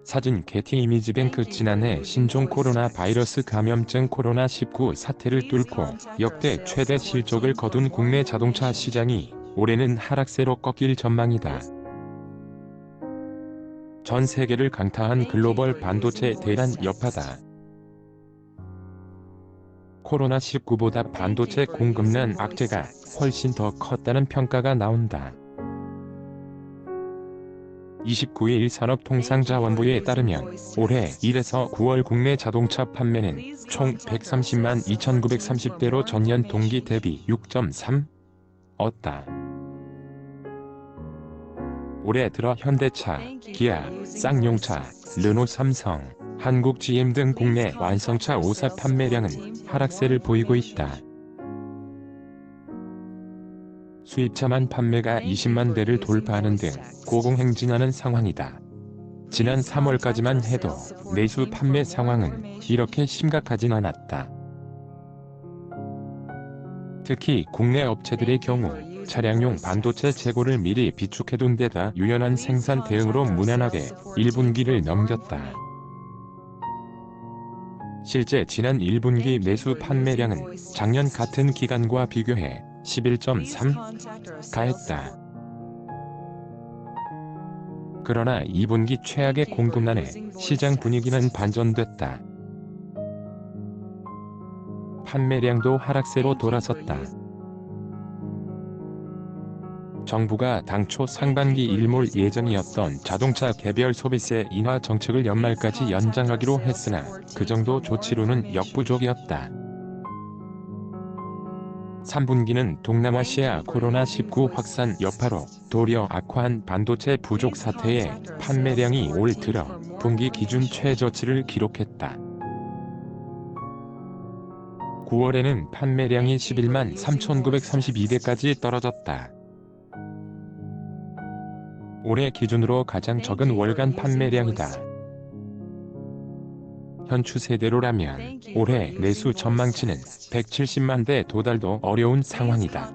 사진 게티 이미지뱅크 지난해 신종 코로나 바이러스 감염증 코로나19 사태를 뚫고 역대 최대 실적을 거둔 국내 자동차 시장이 올해는 하락세로 꺾일 전망이다. 전 세계를 강타한 글로벌 반도체 대란 여파다. 코로나19보다 반도체 공급난 악재가 훨씬 더 컸다는 평가가 나온다. 29일 산업통상자원부에 따르면 올해 1에서 9월 국내 자동차 판매는 총 130만 2,930대로 전년 동기 대비 6.3%었다. 올해 들어 현대차, 기아, 쌍용차, 르노 삼성, 한국 GM 등 국내 완성차 5사 판매량은 하락세를 보이고 있다. 수입차만 판매가 20만 대를 돌파하는 등 고공행진하는 상황이다. 지난 3월까지만 해도 내수 판매 상황은 이렇게 심각하진 않았다. 특히 국내 업체들의 경우 차량용 반도체 재고를 미리 비축해둔 데다 유연한 생산 대응으로 무난하게 1분기를 넘겼다. 실제 지난 1분기 내수 판매량은 작년 같은 기간과 비교해 11.3%가했다. 그러나 2분기 최악의 공급난에 시장 분위기는 반전됐다. 판매량도 하락세로 돌아섰다. 정부가 당초 상반기 일몰 예정이었던 자동차 개별 소비세 인하 정책을 연말까지 연장하기로 했으나 그 정도 조치로는 역부족이었다. 3분기는 동남아시아 코로나19 확산 여파로 도리어 악화한 반도체 부족 사태에 판매량이 올 들어 분기 기준 최저치를 기록했다. 9월에는 판매량이 11만 3,932대까지 떨어졌다. 올해 기준으로 가장 적은 월간 판매량이다. 현 추세대로라면 올해 내수 전망치는 170만 대 도달도 어려운 상황이다.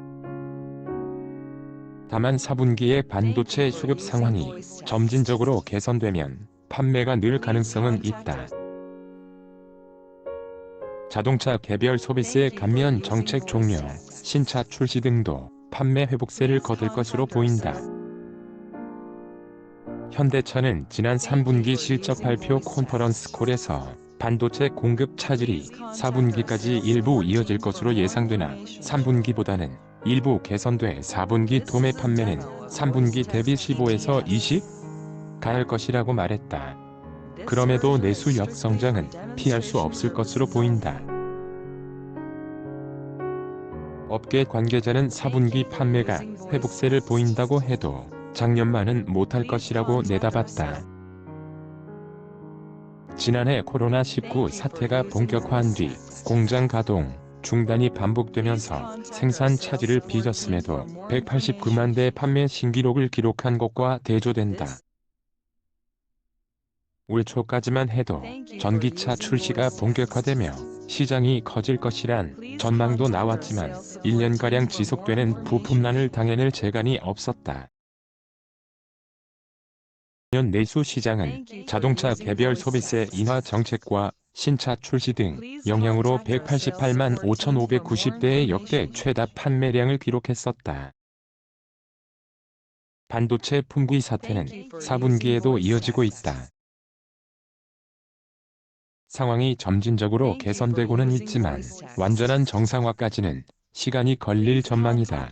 다만 4분기의 반도체 수급 상황이 점진적으로 개선되면 판매가 늘 가능성은 있다. 자동차 개별 소비세 감면 정책 종료, 신차 출시 등도 판매 회복세를 거둘 것으로 보인다. 현대차는 지난 3분기 실적 발표 컨퍼런스 콜에서 반도체 공급 차질이 4분기까지 일부 이어질 것으로 예상되나 3분기보다는 일부 개선돼 4분기 도매 판매는 3분기 대비 15에서 20% 가할 것이라고 말했다. 그럼에도 내수 역성장은 피할 수 없을 것으로 보인다. 업계 관계자는 4분기 판매가 회복세를 보인다고 해도 작년만은 못할 것이라고 내다봤다. 지난해 코로나19 사태가 본격화한 뒤 공장 가동 중단이 반복되면서 생산 차질을 빚었음에도 189만 대 판매 신기록을 기록한 것과 대조된다. 올 초까지만 해도 전기차 출시가 본격화되며 시장이 커질 것이란 전망도 나왔지만 1년가량 지속되는 부품난을 당해낼 재간이 없었다. 년 내수 시장은 자동차 개별 소비세 인하 정책과 신차 출시 등 영향으로 188만 5,590대의 역대 최다 판매량을 기록했었다. 반도체 품귀 사태는 4분기에도 이어지고 있다. 상황이 점진적으로 개선되고는 있지만 완전한 정상화까지는 시간이 걸릴 전망이다.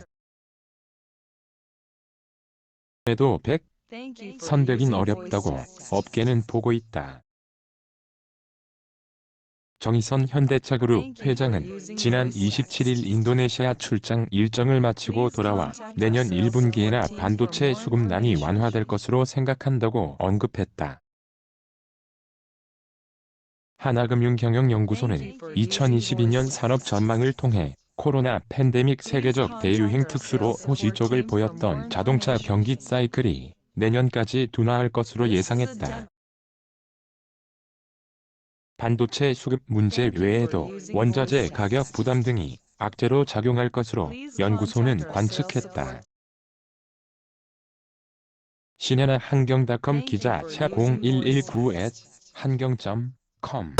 그래도 100선되긴 어렵다고 업계는 보고 있다. 정의선 현대차그룹 회장은 지난 27일 인도네시아 출장 일정을 마치고 돌아와 내년 1분기에나 반도체 수급난이 완화될 것으로 생각한다고 언급했다. 하나금융경영연구소는 2022년 산업 전망을 통해 코로나 팬데믹 세계적 대유행 특수로 호실적을 보였던 자동차 경기 사이클이 내년까지 둔화할 것으로 예상했다. 반도체 수급 문제 외에도 원자재 가격 부담 등이 악재로 작용할 것으로 연구소는 관측했다. 신현아 한경닷컴 기자 샵0119@한경.com